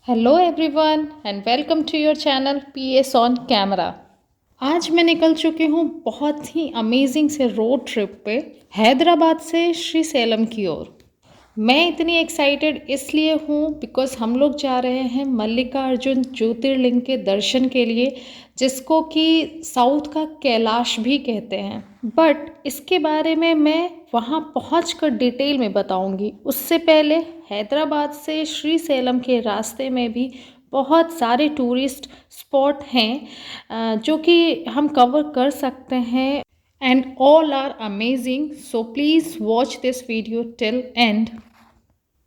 Hello everyone and welcome to your channel PS on camera. आज मैं निकल चुकी हूँ बहुत ही अमेजिंग से रोड ट्रिप पे हैदराबाद से श्रीशैलम की ओर। मैं इतनी एक्साइटेड इसलिए हूँ बिकॉज़ हम लोग जा रहे हैं मल्लिकार्जुन ज्योतिर्लिंग के दर्शन के लिए, जिसको कि साउथ का कैलाश भी कहते हैं। बट इसके बारे में मैं वहाँ पहुँचकर डिटेल में बताऊँगी। उससे पहले हैदराबाद से श्रीशैलम के रास्ते में भी बहुत सारे टूरिस्ट स्पॉट हैं जो कि हम कवर कर सकते हैं and all are amazing. So please watch this video till end.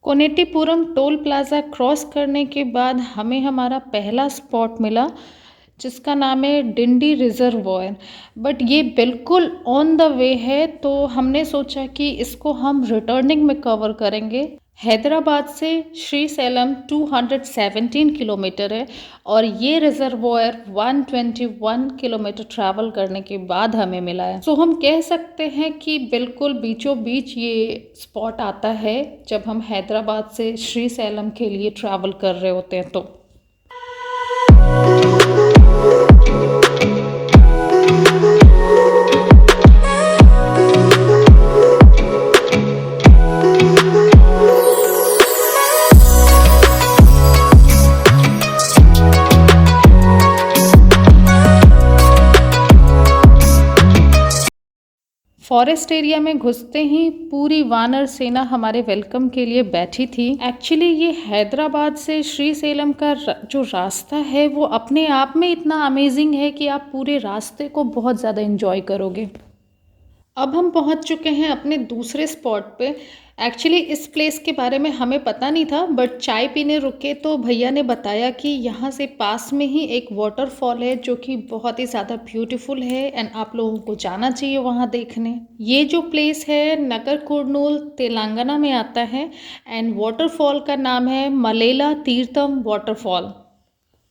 Konetipuram toll plaza cross करने के बाद हमें हमारा पहला स्पॉट मिला, जिसका नाम है डिंडी रिजर्वॉयर। बट ये बिल्कुल ऑन द वे है, तो हमने सोचा कि इसको हम रिटर्निंग में कवर करेंगे। हैदराबाद से श्रीशैलम 217 किलोमीटर है और ये रिजर्वॉयर 121 किलोमीटर ट्रैवल करने के बाद हमें मिला है। सो हम कह सकते हैं कि बिल्कुल बीचों बीच ये स्पॉट आता है जब हम हैदराबाद से श्रीशैलम के लिए ट्रैवल कर रहे होते हैं तो। फॉरेस्ट एरिया में घुसते ही पूरी वानर सेना हमारे वेलकम के लिए बैठी थी। एक्चुअली ये हैदराबाद से श्रीशैलम का जो रास्ता है वो अपने आप में इतना अमेजिंग है कि आप पूरे रास्ते को बहुत ज़्यादा एंजॉय करोगे। अब हम पहुंच चुके हैं अपने दूसरे स्पॉट पे। एक्चुअली इस प्लेस के बारे में हमें पता नहीं था, बट चाय पीने रुके तो भैया ने बताया कि यहाँ से पास में ही एक वाटरफॉल है जो कि बहुत ही ज़्यादा ब्यूटीफुल है एंड आप लोगों को जाना चाहिए वहाँ देखने। ये जो प्लेस है नगर कुर्नूल तेलंगाना में आता है एंड वाटरफॉल का नाम है मलेला तीर्थम वाटरफॉल।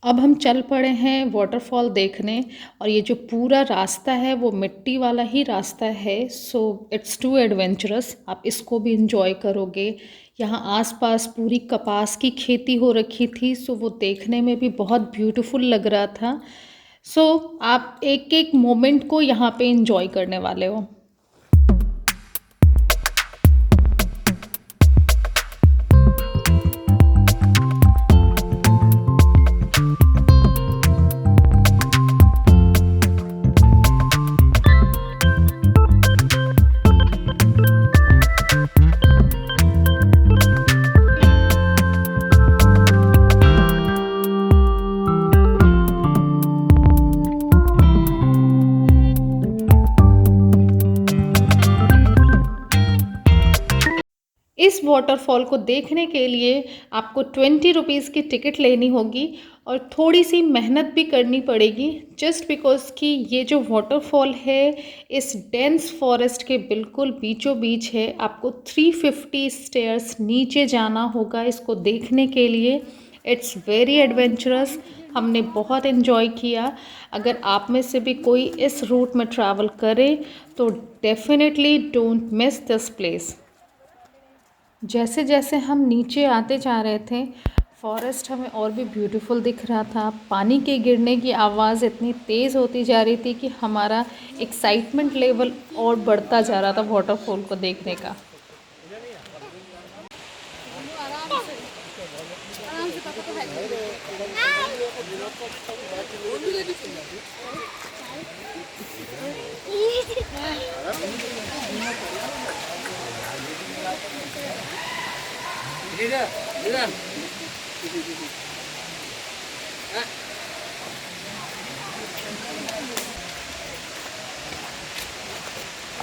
अब हम चल पड़े हैं वाटरफॉल देखने और ये जो पूरा रास्ता है वो मिट्टी वाला ही रास्ता है। सो इट्स टू एडवेंचरस, आप इसको भी इंजॉय करोगे। यहाँ आसपास पूरी कपास की खेती हो रखी थी, सो वो देखने में भी बहुत ब्यूटीफुल लग रहा था। सो आप एक एक मोमेंट को यहाँ पे इंजॉय करने वाले हो। इस वाटरफॉल को देखने के लिए आपको 20 रुपीज़ की टिकट लेनी होगी और थोड़ी सी मेहनत भी करनी पड़ेगी, जस्ट बिकॉज कि ये जो वाटरफॉल है इस डेंस फॉरेस्ट के बिल्कुल बीचों बीच है। आपको 350 स्टेयर्स नीचे जाना होगा इसको देखने के लिए। इट्स वेरी एडवेंचरस, हमने बहुत इन्जॉय किया। अगर आप में से भी कोई इस रूट में ट्रैवल करे तो definitely don't miss this place. जैसे जैसे हम नीचे आते जा रहे थे फॉरेस्ट हमें और भी ब्यूटीफुल दिख रहा था। पानी के गिरने की आवाज़ इतनी तेज़ होती जा रही थी कि हमारा एक्साइटमेंट लेवल और बढ़ता जा रहा था वाटरफॉल को देखने का।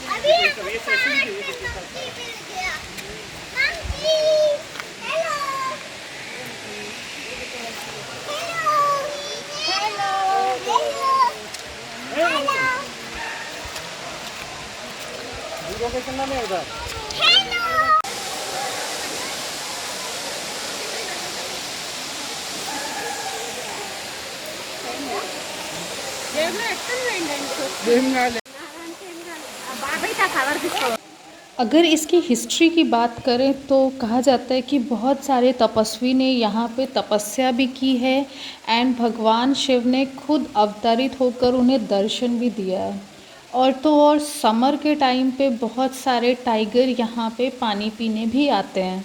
अभी हमको पार्क में मंकी मिल गया। Monkey, hello, hello, hello, hello, location नाम है उधर। हेलो। బాబాయ్ తా కవర్ తీసుకో अगर इसकी हिस्ट्री की बात करें तो कहा जाता है कि बहुत सारे तपस्वी ने यहाँ पे तपस्या भी की है एंड भगवान शिव ने खुद अवतरित होकर उन्हें दर्शन भी दिया है। और तो और समर के टाइम पे बहुत सारे टाइगर यहाँ पे पानी पीने भी आते हैं।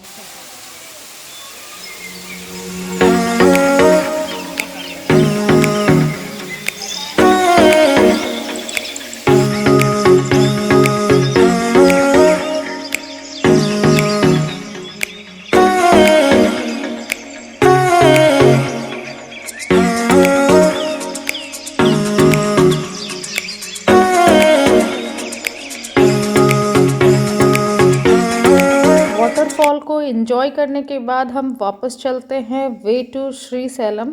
वाटरफॉल को एंजॉय करने के बाद हम वापस चलते हैं way to Srisailam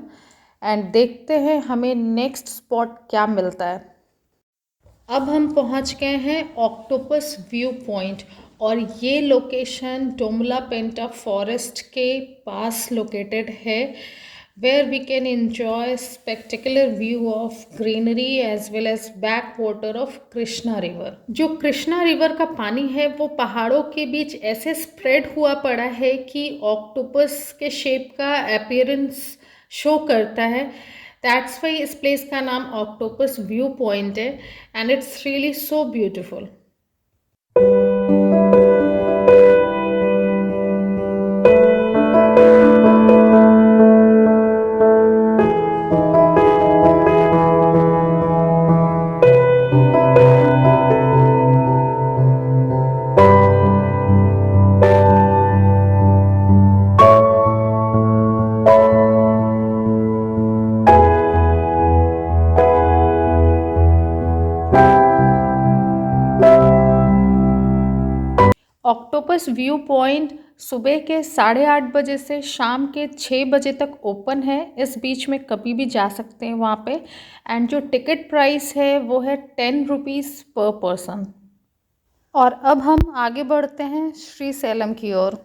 and देखते हैं हमें नेक्स्ट स्पॉट क्या मिलता है। अब हम पहुंच गए हैं ऑक्टोपस व्यू पॉइंट और ये लोकेशन डोमला पेंटा फॉरेस्ट के पास लोकेटेड है where we can enjoy spectacular view of greenery as well as backwater of Krishna river. जो कृष्णा रिवर का पानी है वो पहाड़ों के बीच ऐसे स्प्रेड हुआ पड़ा है कि ऑक्टोपस के शेप का अपीयरेंस शो करता है। दैट्स वाई इस प्लेस का नाम ऑक्टोपस व्यू पॉइंट है and it's really so beautiful. Octopus view point सुबह के 8:30 बजे से शाम के 6 बजे तक ओपन है। इस बीच में कभी भी जा सकते हैं वहाँ पे एंड जो टिकट प्राइस है वो है 10 रुपीज़ पर पर्सन। और अब हम आगे बढ़ते हैं श्री सैलम की ओर।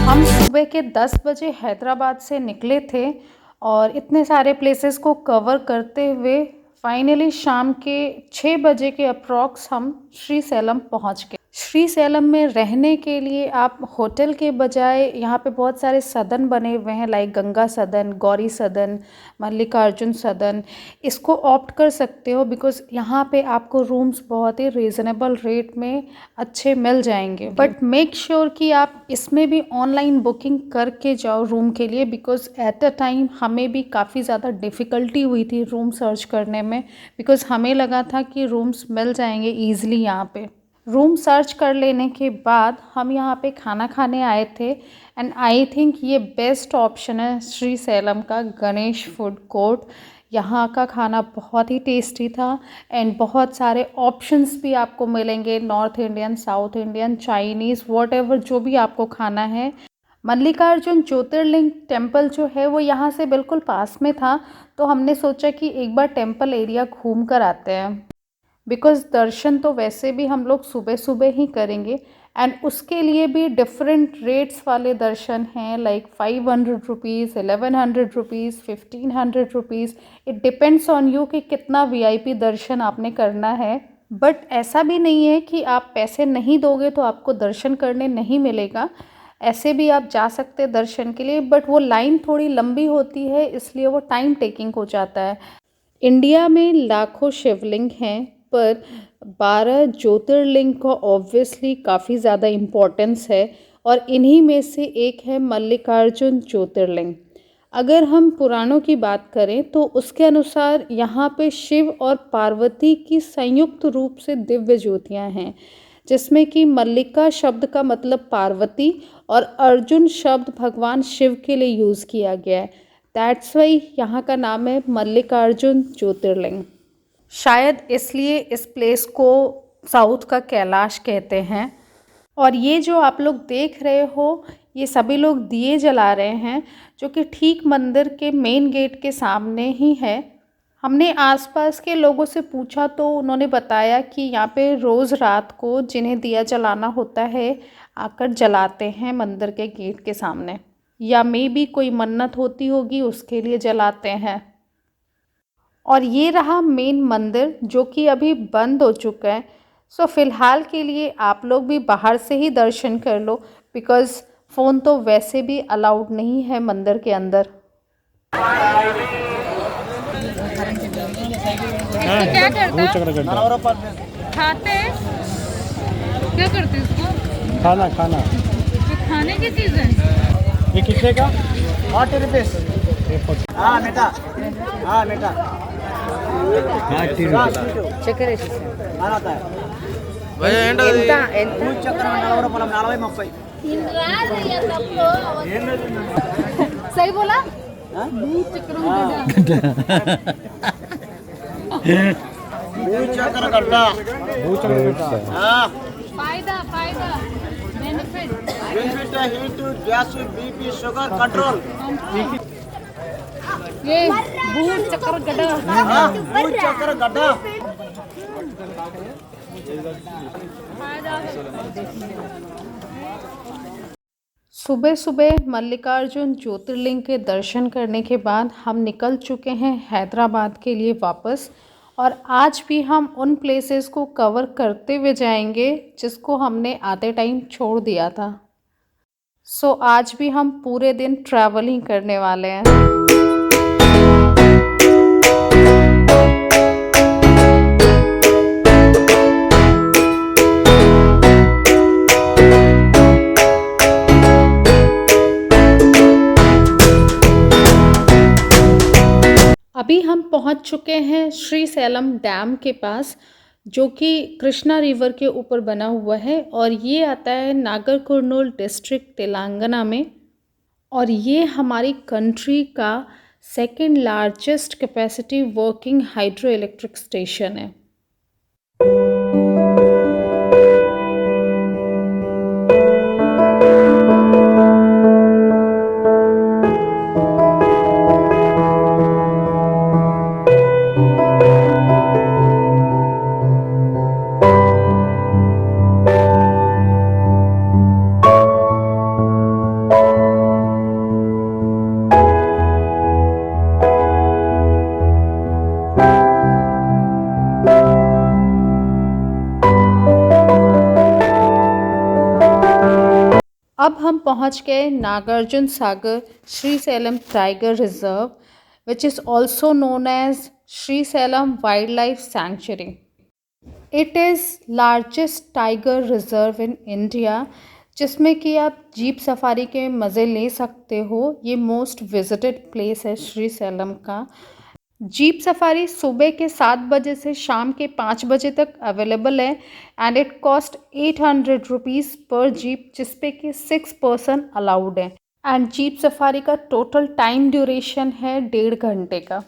हम सुबह के 10 बजे हैदराबाद से निकले थे और इतने सारे प्लेसेस को कवर करते हुए फाइनली शाम के 6 बजे के अप्रॉक्स हम श्री सैलम पहुंच गए। श्री सैलम में रहने के लिए आप होटल के बजाय यहाँ पे बहुत सारे सदन बने हुए हैं लाइक गंगा सदन, गौरी सदन, मल्लिकार्जुन सदन, इसको ऑप्ट कर सकते हो बिकॉज यहाँ पे आपको रूम्स बहुत ही रीज़नेबल रेट में अच्छे मिल जाएंगे। बट मेक श्योर कि आप इसमें भी ऑनलाइन बुकिंग करके जाओ रूम के लिए बिकॉज एट अ टाइम हमें भी काफ़ी ज़्यादा डिफ़िकल्टी हुई थी रूम सर्च करने में बिकॉज हमें लगा था कि रूम्स मिल जाएंगे ईज़िली। यहाँ पे रूम सर्च कर लेने के बाद हम यहाँ पे खाना खाने आए थे एंड आई थिंक ये बेस्ट ऑप्शन है श्री सैलम का गणेश फूड कोर्ट। यहाँ का खाना बहुत ही टेस्टी था एंड बहुत सारे ऑप्शंस भी आपको मिलेंगे, north Indian, south Indian, Chinese, what जो भी आपको खाना है। मल्लिकार्जुन ज्योतिर्लिंग टेम्पल जो है वो यहाँ से बिल्कुल पास में था तो हमने सोचा कि एक बार टेम्पल एरिया घूम कर आते हैं बिकॉज़ दर्शन तो वैसे भी हम लोग सुबह सुबह ही करेंगे एंड उसके लिए भी डिफरेंट रेट्स वाले दर्शन हैं like 500 rupees, 1100 rupees, 1500 rupees. It depends on you कि कितना वीआईपी दर्शन आपने करना है। बट ऐसा भी नहीं है कि आप पैसे नहीं दोगे तो आपको दर्शन करने नहीं मिलेगा, ऐसे भी आप जा सकते हैं दर्शन के लिए बट वो लाइन थोड़ी लंबी होती है इसलिए वो टाइम टेकिंग हो जाता है। इंडिया में लाखों शिवलिंग हैं पर 12 ज्योतिर्लिंग को ऑब्वियसली काफ़ी ज़्यादा इम्पोर्टेंस है और इन्हीं में से एक है मल्लिकार्जुन ज्योतिर्लिंग। अगर हम पुराणों की बात करें तो उसके अनुसार यहाँ पे शिव और पार्वती की संयुक्त रूप से दिव्य ज्योतियाँ हैं जिसमें कि मल्लिका शब्द का मतलब पार्वती और अर्जुन शब्द भगवान शिव के लिए यूज़ किया गया है। दैट्स वाई यहाँ का नाम है मल्लिकार्जुन ज्योतिर्लिंग। शायद इसलिए इस प्लेस को साउथ का कैलाश कहते हैं। और ये जो आप लोग देख रहे हो ये सभी लोग दिए जला रहे हैं, जो कि ठीक मंदिर के मेन गेट के सामने ही है। हमने आसपास के लोगों से पूछा तो उन्होंने बताया कि यहाँ पे रोज़ रात को जिन्हें दिया जलाना होता है आकर जलाते हैं मंदिर के गेट के सामने, या मे भी कोई मन्नत होती होगी उसके लिए जलाते हैं। और ये रहा मेन मंदिर जो कि अभी बंद हो चुका है। सो फ़िलहाल के लिए आप लोग भी बाहर से ही दर्शन कर लो, बिकॉज़ फ़ोन तो वैसे भी अलाउड नहीं है मंदिर के अंदर। क्या करते हो? खाते क्या करते हैं इसको? खाना खाना। ये खाने की चीज़ है? ये कितने का? 40 रुपीस। हाँ बेटा, हाँ बेटा, हाँ చక్కెర आता है। ఎంత ఎంత చక్రం 40 40 30 सही बोला? చక్కెర గడ్డ फायदा फायदा benefit benefit heat gas BP sugar control ये भूत चक्कर गड्ढा भूत चक्कर गड्ढा सुबह सुबह मल्लिकार्जुन ज्योतिर्लिंग के दर्शन करने के बाद हम निकल चुके हैं हैदराबाद के लिए वापस, और आज भी हम उन प्लेसेस को कवर करते हुए जाएंगे जिसको हमने आते टाइम छोड़ दिया था। सो आज भी हम पूरे दिन ट्रैवलिंग करने वाले हैं। अभी हम पहुंच चुके हैं श्रीशैलम डैम के पास, जो कि कृष्णा रिवर के ऊपर बना हुआ है, और ये आता है नागरकुर्नूल डिस्ट्रिक्ट तेलंगाना में। और ये हमारी कंट्री का second largest capacity working hydro electric station है। अब हम पहुंच गए Nagarjuna Sagar Srisailam tiger reserve, which is also known as Srisailam wild life sanctuary. It is largest tiger reserve in India, जिसमें कि आप जीप सफारी के मज़े ले सकते हो। ये मोस्ट विजिटेड प्लेस है श्रीशैलम का। जीप सफारी सुबह के 7 बजे से शाम के 5 बजे तक अवेलेबल है, एंड इट कॉस्ट 800 रुपीज़ पर जीप, जिसपे कि 6 पर्सन अलाउड है। एंड जीप सफारी का टोटल टाइम ड्यूरेशन है 1.5 घंटे का।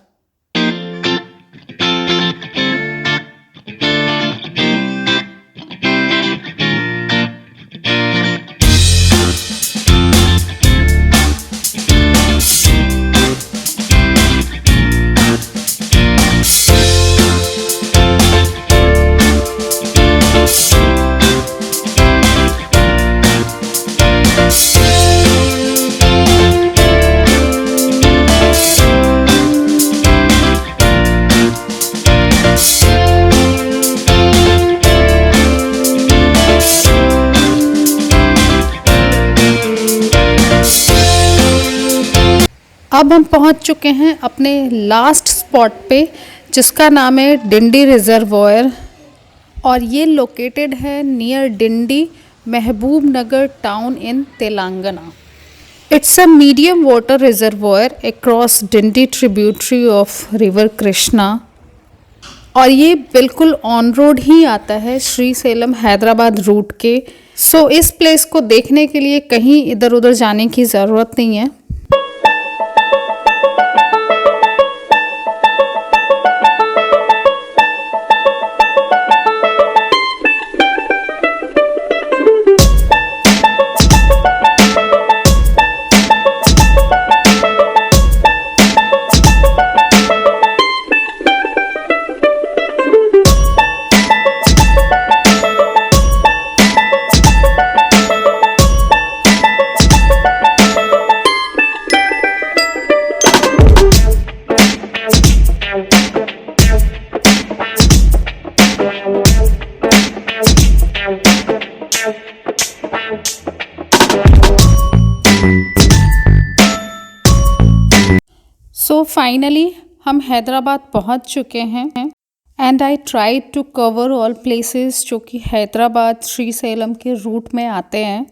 अब हम पहुंच चुके हैं अपने लास्ट स्पॉट पे, जिसका नाम है डिंडी रिजर्वॉयर, और ये लोकेटेड है near Dindi, Mahabubnagar town in Telangana. It's a medium water reservoir across Dindi tributary of river Krishna, और ये बिल्कुल ऑन रोड ही आता है श्रीशैलम हैदराबाद रूट के। सो इस प्लेस को देखने के लिए कहीं इधर उधर जाने की ज़रूरत नहीं है। सो फाइनली हम हैदराबाद पहुंच चुके हैं and I try to cover all places जो कि हैदराबाद श्रीशैलम के रूट में आते हैं।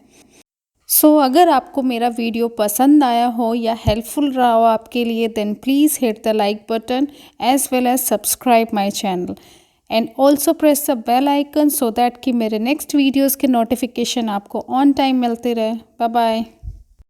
सो अगर आपको मेरा वीडियो पसंद आया हो या हेल्पफुल रहा हो आपके लिए, then please hit the like button as well as subscribe my channel and also press the bell icon so that कि मेरे नेक्स्ट वीडियोज़ के नोटिफिकेशन आपको ऑन टाइम मिलते रहे। Bye bye.